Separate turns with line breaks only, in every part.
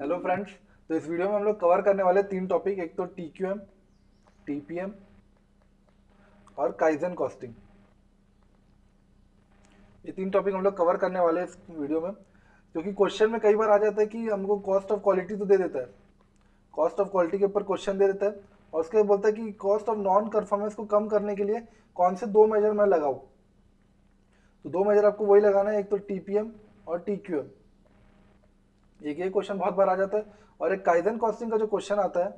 Hello friends. तो इस video में हम लोग कवर करने वाले तीन टॉपिक, एक तो टीक्यूएम, टीपीएम और काइजन कॉस्टिंग। ये तीन टॉपिक हम लोग कवर करने वाले हैं इस वीडियो में, क्योंकि क्वेश्चन में कई बार आ जाता है कि हमको कॉस्ट ऑफ क्वालिटी तो दे देता है, कॉस्ट ऑफ क्वालिटी के ऊपर क्वेश्चन दे देता है और उसके बाद बोलता है कि कॉस्ट ऑफ नॉन परफॉर्मेंस को कम करने के लिए कौन से दो मेजर मैं लगाऊं। तो दो मेजर आपको वही लगाना है, एक तो टीपीएम और टीक्यूएम। एक ये क्वेश्चन बहुत बार आ जाता है और एक काइजन कॉस्टिंग का जो क्वेश्चन आता है,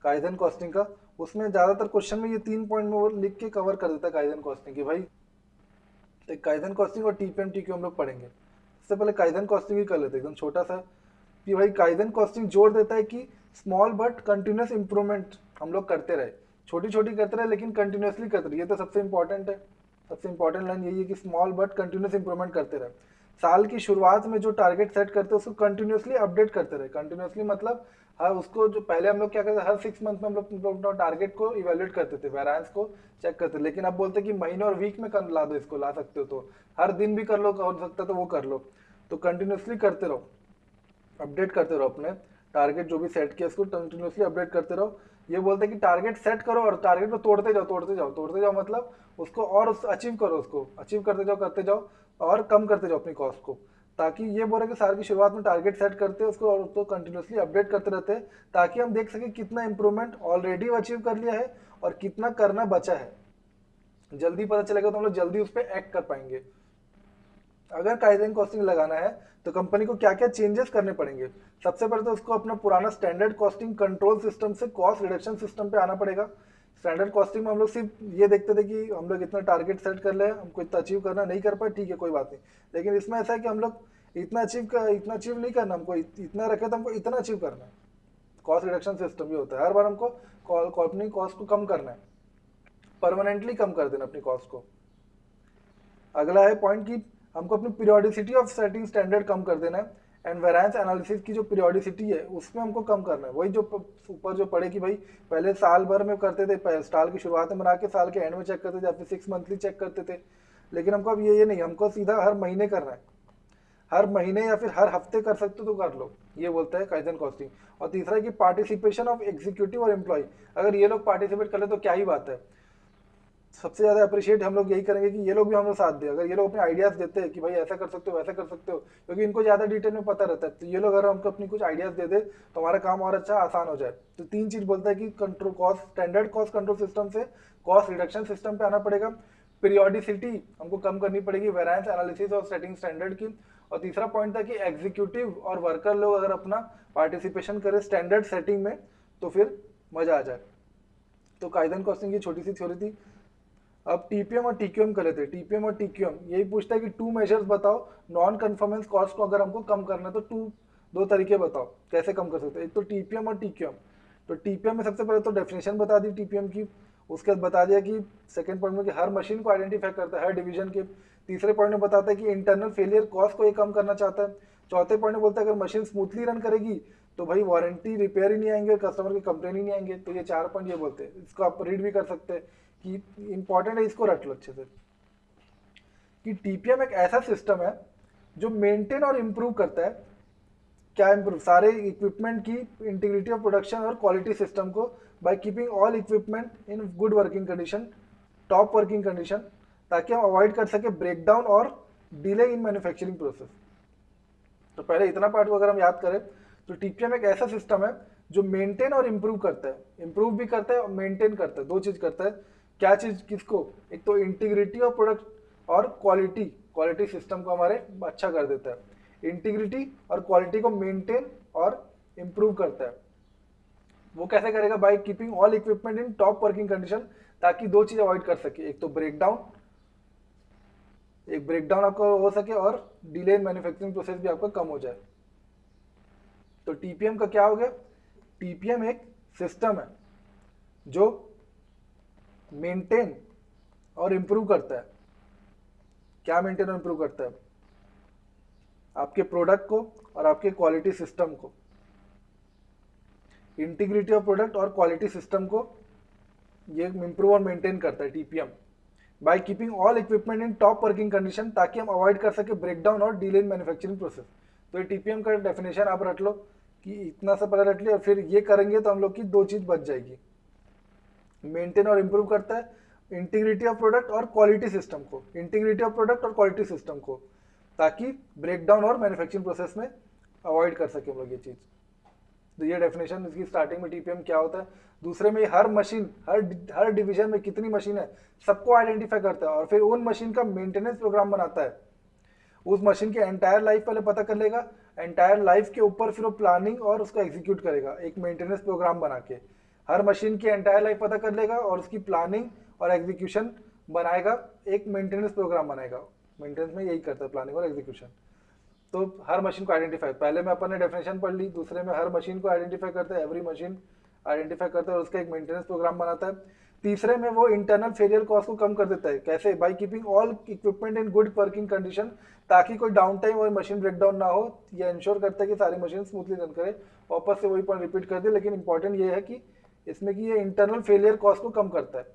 काइजन कॉस्टिंग का, उसमें ज़्यादातर क्वेश्चन में ये 3 पॉइंट में वो लिख के कवर कर देता है काइजन कॉस्टिंग की। भाई तो काइजन कॉस्टिंग और टीपीएम टीक्यू हम लोग पढ़ेंगे। सबसे पहले काइजन कॉस्टिंग ही कर लेते हैं, एकदम छोटा सा, कि भाई काइजन कॉस्टिंग जोड़ देता है कि स्मॉल बट कंटिन्यूस इंप्रूवमेंट हम लोग करते रहे, छोटी छोटी करते रहे लेकिन कंटिन्यूसली करते रहे। ये तो सबसे इंपॉर्टेंट है, सबसे इंपॉर्टेंट लाइन यही है कि स्मॉल बट कंटिन्यूस इंप्रूवमेंट करते रहे। साल की शुरुआत में जो टारगेट सेट करते हैं उसको कंटिन्यूसली अपडेट करते रहे। कंटिन्यूसली मतलब हर उसको, जो पहले हम लोग क्या करते थे, हर 6 मंथ में हम लोग टारगेट को इवेल्युएट करते थे, वेरिएंस को चेक करते थे। लेकिन अब बोलते हैं कि महीने और वीक में कर ला दो, इसको ला सकते हो तो हर दिन भी कर लो, हो सकता है तो वो कर लो। तो कंटिन्यूसली करते रहो, अपडेट करते रहो अपने टारगेट जो भी सेट किया उसको कंटिन्यूसली अपडेट करते रहो। ये बोलते हैं कि टारगेट सेट करो और टारगेट को तोड़ते जाओ, तोड़ते जाओ, तोड़ते जाओ, मतलब उसको और उस अचीव करो, उसको अचीव करते जाओ और कम करते जाओ अपनी कॉस्ट को। ताकि ये बोल रहे कि साल की शुरुआत में टारगेट सेट करते हैं उसको और उसको कंटिन्यूसली अपडेट करते रहते हैं, ताकि हम देख सकें कितना इंप्रूवमेंट ऑलरेडी अचीव कर लिया है और कितना करना बचा है। जल्दी पता चलेगा तो हम लोग जल्दी उस पर एक्ट कर पाएंगे। अगर काइजन कॉस्टिंग लगाना है तो कंपनी को क्या क्या चेंजेस करने पड़ेंगे। सबसे पहले तो उसको अपना पुराना स्टैंडर्ड कॉस्टिंग कंट्रोल सिस्टम से कॉस्ट रिडक्शन सिस्टम पे आना पड़ेगा। स्टैंडर्ड कॉस्टिंग में हम लोग सिर्फ ये देखते थे कि हम लोग इतना टारगेट सेट कर ले, हमको इतना अचीव करना, नहीं कर पाए ठीक है कोई बात नहीं। लेकिन इसमें ऐसा है कि हम लोग इतना अचीव नहीं करना, हमको इतना रखे तो हमको इतना अचीव करना है। कॉस्ट रिडक्शन सिस्टम ये होता है, हर बार हमको अपनी कॉस्ट को कम करना है, परमानेंटली कम कर देना अपनी कॉस्ट को। अगला है पॉइंट कि हमको अपनी पीरियोडिसिटी ऑफ सेटिंग स्टैंडर्ड कम कर देना है। एंड वेरिएंस एनालिसिस की जो पीरियोडिसिटी है उसमें हमको कम करना है। वही जो ऊपर जो पड़े कि भाई पहले साल भर में करते थे, साल की शुरुआत में बना के साल के एंड में चेक करते थे या फिर 6 मंथली चेक करते थे। लेकिन हमको अब ये नहीं, हमको सीधा हर महीने करना है, हर महीने या फिर हर हफ्ते कर सकते हो तो कर लो, ये बोलता है काइजन कॉस्टिंग। और तीसरा है कि पार्टिसिपेशन ऑफ एग्जीक्यूटिव और एम्प्लॉय, अगर ये लोग पार्टिसिपेट कर ले तो क्या ही बात है। सबसे ज़्यादा अप्रिशिएट हम लोग यही करेंगे कि ये लोग भी हम लोग साथ दें। अगर ये लोग अपने आइडियाज़ देते हैं कि भाई ऐसा कर सकते हो, वैसा कर सकते हो, क्योंकि इनको ज़्यादा डिटेल में पता रहता है, तो ये लोग अगर हमको अपनी कुछ आइडियाज़ दे दे तो हमारा काम और अच्छा आसान हो जाए। तो तीन चीज़ बोलता है कि control cost, standard cost control system से कॉस्ट रिडक्शन सिस्टम पे आना पड़ेगा, पीरियोडिसिटी हमको कम करनी पड़ेगी, वेरिएंस एनालिसिस और सेटिंग स्टैंडर्ड की। और तीसरा पॉइंट था कि एग्जीक्यूटिव और वर्कर लोग अगर अपना पार्टिसिपेशन करें स्टैंडर्ड सेटिंग में तो फिर मज़ा आ जाए। तो काइजन कॉस्टिंग की छोटी सी थ्योरी थी। अब टीपीएम और टीक्यूएम कर लेते हैं। टीपीएम और टीक्यूएम यही पूछता है कि टू मेजर्स बताओ नॉन कन्फर्मेंस कॉस्ट को अगर हमको कम करना है तो दो तरीके बताओ कैसे कम कर सकते हैं। एक तो टीपीएम और टीक्यूएम। तो टीपीएम में सबसे पहले तो डेफिनेशन बता दी टीपीएम की, उसके बाद बता दिया कि सेकंड पॉइंट में कि हर मशीन को आइडेंटिफाई करता है हर डिवीजन के। तीसरे पॉइंट में बताता है कि इंटरनल फेलियर कॉस्ट को ये कम करना चाहता है। चौथे पॉइंट में बोलता है अगर मशीन स्मूथली रन करेगी तो भाई वारंटी रिपेयर ही नहीं आएंगे, कस्टमर की कंप्लेन ही नहीं आएंगे। तो ये 4 पॉइंट ये बोलते हैं, इसको आप रीड भी कर सकते हैं कि इंपॉर्टेंट है, इसको रट लो अच्छे से। कि टीपीएम एक ऐसा सिस्टम है जो मेंटेन और इम्प्रूव करता है, क्या इम्प्रूव, सारे इक्विपमेंट की इंटीग्रिटी ऑफ प्रोडक्शन और क्वालिटी सिस्टम को by keeping all equipment in good working condition, top working condition, ताकि हम अवॉइड कर सके ब्रेकडाउन और डिले इन मैन्युफैक्चरिंग प्रोसेस। तो पहले इतना पार्ट को अगर हम याद करें तो टीपीएम एक ऐसा सिस्टम है जो मेंटेन और इम्प्रूव करता है, इम्प्रूव भी करता है और मेंटेन करता है, दो चीज करता है। क्या चीज किसको, एक तो इंटीग्रिटी ऑफ प्रोडक्ट और क्वालिटी, क्वालिटी सिस्टम को हमारे अच्छा कर देता है। इंटीग्रिटी और क्वालिटी को मेंटेन और इम्प्रूव करता है। वो कैसे करेगा, by keeping all equipment in top working condition, ताकि दो चीज अवॉइड कर सके, एक तो ब्रेकडाउन, एक ब्रेकडाउन आपका हो सके और डिले इन मैन्युफैक्चरिंग प्रोसेस भी आपका कम हो जाए। तो टीपीएम का क्या हो गया, टीपीएम एक सिस्टम है जो मेंटेन और इम्प्रूव करता है। क्या मेंटेन और इम्प्रूव करता है, आपके प्रोडक्ट को और आपके क्वालिटी सिस्टम को, इंटीग्रिटी ऑफ प्रोडक्ट और क्वालिटी सिस्टम को ये इम्प्रूव और मेंटेन करता है TPM, by keeping all equipment in top working condition, ताकि हम अवॉइड कर सके ब्रेकडाउन और डिले इन मैन्युफैक्चरिंग प्रोसेस। तो ये टीपीएम का डेफिनेशन आप रट लो कि इतना सा पता रट लिया, फिर ये करेंगे तो हम लोग की दो चीज़ बच जाएगी, मेंटेन और इम्प्रूव करता है इंटीग्रिटी ऑफ प्रोडक्ट और क्वालिटी सिस्टम को, इंटीग्रिटी ऑफ प्रोडक्ट और क्वालिटी सिस्टम को, ताकि ब्रेकडाउन और मैन्युफैक्चरिंग प्रोसेस में अवॉइड कर सके हम लोग ये चीज़। तो ये डेफिनेशन इसकी स्टार्टिंग में टीपीएम क्या होता है। दूसरे में हर मशीन, हर डिवीजन में कितनी मशीन है सबको आइडेंटिफाई करता है और फिर उन मशीन का मेंटेनेंस प्रोग्राम बनाता है। उस मशीन की एंटायर लाइफ पहले पता कर लेगा, एंटायर लाइफ के ऊपर फिर वो प्लानिंग और उसको एग्जीक्यूट करेगा एक मेंटेनेंस प्रोग्राम बना के। हर मशीन की एंटायर लाइफ पता कर लेगा और उसकी प्लानिंग और एग्जीक्यूशन बनाएगा, एक मेंटेनेंस प्रोग्राम बनाएगा। मेंटेनेंस में यही करता है, प्लानिंग और एग्जीक्यूशन। तो हर मशीन को आइडेंटिफाई, पहले में अपन ने डेफिनेशन पढ़ ली, दूसरे में हर मशीन को आइडेंटिफाई करता है, एवरी मशीन आइडेंटिफाई करता है और उसका एक मेंटेनेंस प्रोग्राम बनाता है। तीसरे में वो इंटरनल फेलियर कॉस्ट को कम कर देता है, कैसे? By keeping all equipment in good working condition, ताकि कोई डाउन टाइम और मशीन ब्रेकडाउन ना हो। यह इंश्योर करता है कि सारी मशीन स्मूथली रन करे। वापस से वही पॉइंट रिपीट कर दे, लेकिन इंपॉर्टेंट ये है कि इसमें कि ये इंटरनल फेलियर कॉस्ट को कम करता है,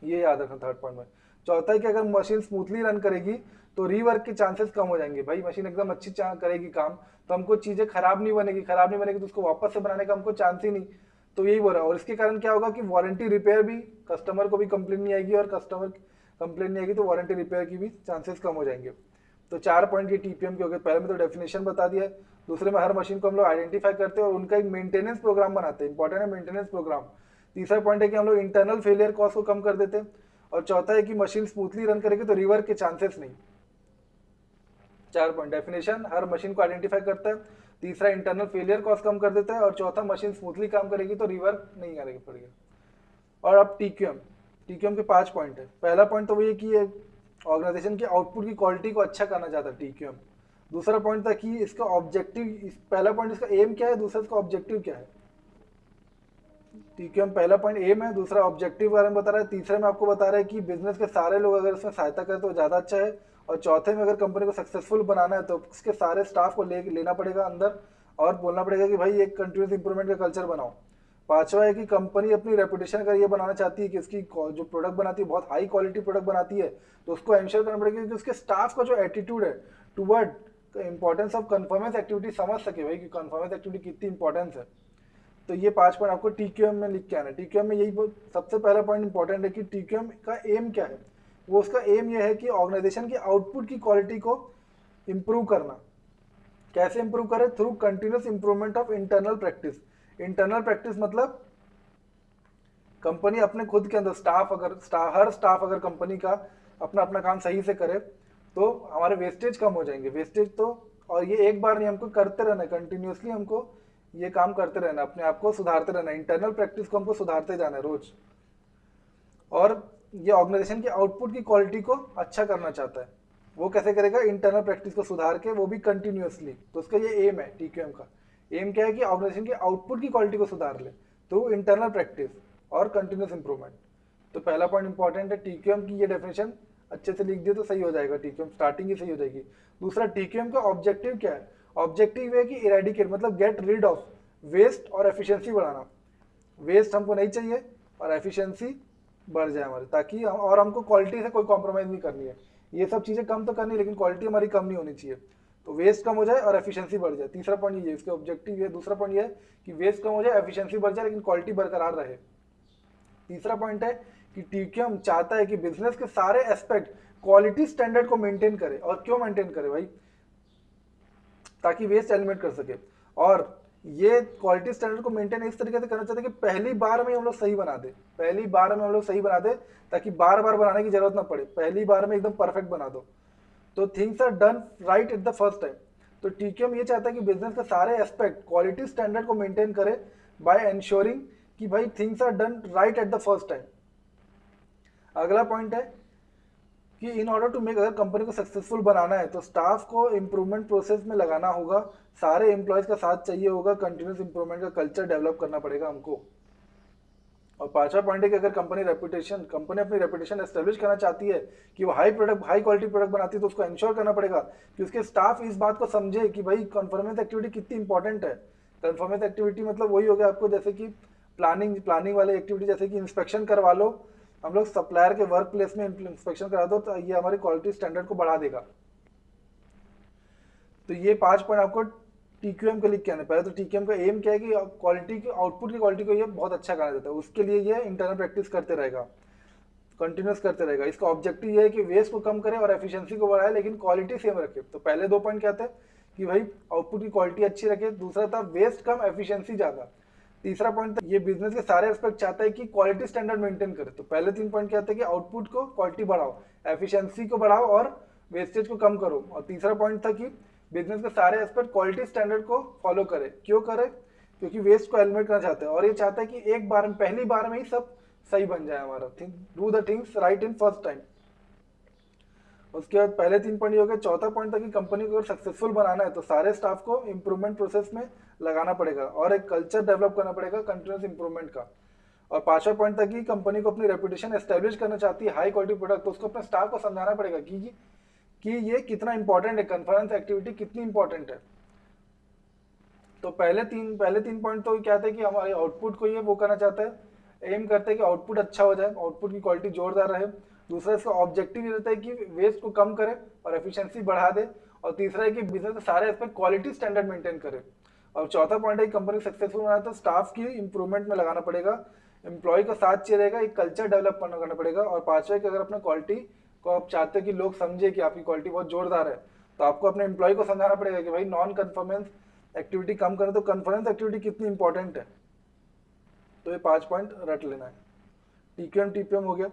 ये याद रखना थर्ड पॉइंट में। चौथा है कि अगर मशीन स्मूथली रन करेगी तो रीवर्क के चांसेस कम हो जाएंगे। भाई मशीन एकदम अच्छी करेगी काम तो हमको चीजें खराब नहीं बनेगी तो उसको वापस से बनाने का हमको चांस ही नहीं। तो यही बोल रहा है। और इसके कारण क्या होगा कि वारंटी रिपेयर भी, कस्टमर को भी कंप्लेन नहीं आएगी, और कस्टमर कंप्लेन नहीं आएगी तो वारंटी रिपेयर की भी चांसेस कम हो जाएंगे। तो 4 पॉइंट ये टीपीएम के हो गए। पहले में तो डेफिनेशन बता दिया है, दूसरे में हर मशीन को हम लोग आइडेंटिफाई करते हैं और उनका एक मेंटेनेंस प्रोग्राम बनाते हैं, इंपॉर्टेंट है मेंटेनेंस प्रोग्राम। तीसरा पॉइंट है कि हम लोग इंटरनल फेलियर कॉस्ट को कम कर देते हैं, और चौथा है कि मशीन स्मूथली रन करेगी तो रिवर्क के चांसेस नहीं। 4 पॉइंट, डेफिनेशन हर मशीन को आइडेंटिफाई करता है, तीसरा इंटरनल फेलियर कॉस्ट कम कर देता है, और चौथा मशीन स्मूथली काम करेगी तो रिवर्क नहीं आने पड़ेगा। और अब टीक्यूएम के 5 पॉइंट है। पहला पॉइंट तो ये कि ऑर्गेनाइजेशन की आउटपुट की क्वालिटी को अच्छा करना चाहता है टीक्यूएम। दूसरा पॉइंट था कि इसका ऑब्जेक्टिव, पहला पॉइंट इसका एम क्या है, दूसरा इसका ऑब्जेक्टिव क्या है। टीक्यूएम पहला पॉइंट एम है, दूसरा ऑब्जेक्टिव के बारे में बता रहा है, तीसरे में आपको बता रहा है कि बिजनेस के सारे लोग अगर इसमें सहायता करें तो ज़्यादा अच्छा है, और चौथे में अगर कंपनी को सक्सेसफुल बनाना है तो उसके सारे स्टाफ को लेना पड़ेगा अंदर और बोलना पड़ेगा कि भाई एक कंटिन्यूस इंप्रूवमेंट का कल्चर बनाओ। पांचवा है कि कंपनी अपनी रेपुटेशन का ये बनाना चाहती है कि इसकी जो प्रोडक्ट बनाती है बहुत हाई क्वालिटी प्रोडक्ट बनाती है, तो उसको एंश्योर करना पड़ेगा कि उसके स्टाफ का जो एटीट्यूड है toward importance of conformance activity समझ सके भाई कि कन्फर्मेंस एक्टिविटी कितनी इंपॉर्टेंस है। तो ये 5 पॉइंट आपको टीक्यूएम में लिख के आना है। टीक्यूएम में यही सबसे पहला पॉइंट इंपॉर्टेंट है कि टीक्यूएम का एम क्या है। वो उसका एम ये है कि ऑर्गेनाइजेशन की आउटपुट की क्वालिटी को इंप्रूव करना। कैसे इंप्रूव करे? Through continuous improvement of internal practice. Internal practice मतलब कंपनी अपने खुद के अंदर हर स्टाफ अगर कंपनी का अपना अपना काम सही से करे तो हमारे वेस्टेज कम हो जाएंगे। वेस्टेज तो, और ये एक बार नहीं, हमको करते रहना है, कंटिन्यूसली हमको ये काम करते रहना, अपने आप को सुधारते रहना, इंटरनल प्रैक्टिस को हमको सुधारते जाना है रोज। और ये ऑर्गेनाइजेशन की आउटपुट की क्वालिटी को अच्छा करना चाहता है। वो कैसे करेगा? इंटरनल प्रैक्टिस को सुधार के, वो भी कंटिन्यूसली। तो उसका ये एम है टीक्यूएम का। एम क्या है कि ऑर्गेनाइजेशन की आउटपुट की क्वालिटी को सुधार ले थ्रू इंटरनल प्रैक्टिस और कंटिन्यूस इंप्रूवमेंट। तो पहला पॉइंट इंपॉर्टेंट है, टीक्यूएम की ये डेफिनेशन अच्छे से लिख दिए तो सही हो जाएगा, टीक्यूएम स्टार्टिंग ही सही हो जाएगी। दूसरा, टीक्यूएम का ऑब्जेक्टिव क्या है? ऑब्जेक्टिव है कि इरेडिकेट मतलब गेट रिड ऑफ वेस्ट और एफिशिएंसी बढ़ाना। वेस्ट हमको नहीं चाहिए और एफिशिएंसी बढ़ जाए हमारी, ताकि और हमको क्वालिटी से कोई कॉम्प्रोमाइज नहीं करनी है। ये सब चीज़ें कम तो करनी है लेकिन क्वालिटी हमारी कम नहीं होनी चाहिए। तो वेस्ट कम हो जाए और एफिशिएंसी बढ़ जाए। तीसरा पॉइंट ये, इसके ऑब्जेक्टिव है। दूसरा पॉइंट ये है कि वेस्ट कम हो जाए, एफिशिएंसी बढ़ जाए, लेकिन क्वालिटी बरकरार रहे। तीसरा पॉइंट है कि टीक्यूएम चाहता है कि बिजनेस के सारे एस्पेक्ट क्वालिटी स्टैंडर्ड को मेंटेन करे। और क्यों मेंटेन करे भाई? ताकि वेस्ट एलिमिनेट कर सके। और ये क्वालिटी स्टैंडर्ड को मेंटेन इस तरीके से करना चाहते हैं कि पहली बार में हम लोग सही बना दे, ताकि बार बार बनाने की जरूरत ना पड़े, पहली बार में एकदम परफेक्ट बना दो। तो things are done right at the first time. तो टीक्यूएम ये चाहता है कि बिजनेस के सारे एस्पेक्ट क्वालिटी स्टैंडर्ड को मेंटेन करे बाय एंश्योरिंग कि भाई things are done right at the first time. अगला पॉइंट है कि इन ऑर्डर टू मेक, अगर कंपनी को सक्सेसफुल बनाना है तो स्टाफ को इंप्रूवमेंट प्रोसेस में लगाना होगा, सारे एम्प्लॉयज का साथ चाहिए होगा, कंटिन्यूस इंप्रूवमेंट का कल्चर डेवलप करना पड़ेगा हमको। और पांचवा पॉइंट है कि अगर कंपनी अपनी रेपुटेशन एस्टेब्लिश करना चाहती है कि वो हाई क्वालिटी प्रोडक्ट बनाती है, तो उसको इंश्योर करना पड़ेगा कि उसके स्टाफ इस बात को समझे कि भाई कन्फर्मेंस एक्टिविटी कितनी इंपॉर्टेंट है। कन्फर्मेंस एक्टिविटी मतलब वही हो गया आपको, जैसे कि प्लानिंग वाले एक्टिविटी, जैसे कि इंस्पेक्शन करवा लो, हम लोग सप्लायर के वर्क प्लेस में इंस्पेक्शन करा दो, तो ये हमारी क्वालिटी स्टैंडर्ड को बढ़ा देगा। तो ये 5 पॉइंट आपको TQM का लिख के आना। पहले तो TQM का एम क्या है कि क्वालिटी की, आउटपुट की क्वालिटी को ये बहुत अच्छा करा देता है, उसके लिए ये इंटरनल प्रैक्टिस करते रहेगा, कंटिन्यूस करते रहेगा। इसका ऑब्जेक्टिव ये है कि वेस्ट को कम करे और एफिशिएंसी को बढ़ाए, लेकिन क्वालिटी सेम रखे। तो पहले 2 पॉइंट क्या थे कि भाई आउटपुट की क्वालिटी अच्छी रखे, दूसरा था वेस्ट कम एफिशिएंसी ज़्यादा, तीसरा पॉइंट था ये बिजनेस के सारे एस्पेक्ट चाहता है कि क्वालिटी स्टैंडर्ड मेंटेन करे। तो पहले 3 पॉइंट क्या थे कि आउटपुट को क्वालिटी बढ़ाओ, एफिशिएंसी को बढ़ाओ और वेस्टेज को कम करो। और तीसरा पॉइंट था कि बिजनेस के सारे एस्पेक्ट क्वालिटी स्टैंडर्ड को फॉलो करे। क्यों करे? क्योंकि वेस्ट को एलिमिनेट करना चाहते हैं और ये चाहता है कि एक बार में, पहली बार में ही सब सही बन जाए हमारा। Do the things right in first time. उसके बाद पहले 3 पॉइंट हो गए। चौथा पॉइंट था कि कंपनी को अगर सक्सेसफुल बनाना है तो सारे स्टाफ को इंप्रूवमेंट प्रोसेस में लगाना पड़ेगा और एक कल्चर डेवलप करना पड़ेगा कंटिन्यूस इंप्रूवमेंट का। और पांचवा पॉइंट था कि कंपनी को अपनी रेपुटेशन एस्टेब्लिश करना चाहती है हाई क्वालिटी प्रोडक्ट, तो उसको अपने स्टाफ को समझाना पड़ेगा कि ये कितना इंपॉर्टेंट है, कॉन्फ्रेंस एक्टिविटी कितनी इंपॉर्टेंट है। तो पहले तीन पॉइंट तो क्या थे कि हमारे आउटपुट को ये वो करना चाहता है, एम करते हैं कि आउटपुट अच्छा हो जाए, आउटपुट की क्वालिटी जोरदार रहे। दूसरा इसका ऑब्जेक्टिव ये रहता है कि वेस्ट को कम करे और एफिशिएंसी बढ़ा दे। और तीसरा है कि बिजनेस के सारे एस्पेक्ट क्वालिटी स्टैंडर्ड मेंटेन करे। और चौथा पॉइंट है कि कंपनी सक्सेसफुल बनाए तो स्टाफ की इंप्रूवमेंट में लगाना पड़ेगा, एम्प्लॉय का साथ चाहिए रहेगा, एक कल्चर डेवलप करना पड़ेगा। और पांचवा कि अगर अपना क्वालिटी को आप चाहते हो कि लोग समझे कि आपकी क्वालिटी बहुत जोरदार है, तो आपको अपने एम्प्लॉय को समझाना पड़ेगा कि भाई नॉन कन्फर्मेंस एक्टिविटी कम करें तो कन्फ्रेंस एक्टिविटी कितनी इंपॉर्टेंट है। तो ये 5 पॉइंट रट लेना है। TQM TPM हो गया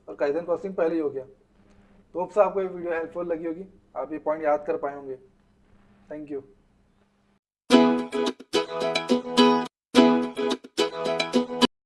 और काइजन कॉस्टिंग पहले ही हो गया। तो होप से आपको ये वीडियो हेल्पफुल लगी होगी, आप ये पॉइंट याद कर पाए होंगे। Thank you.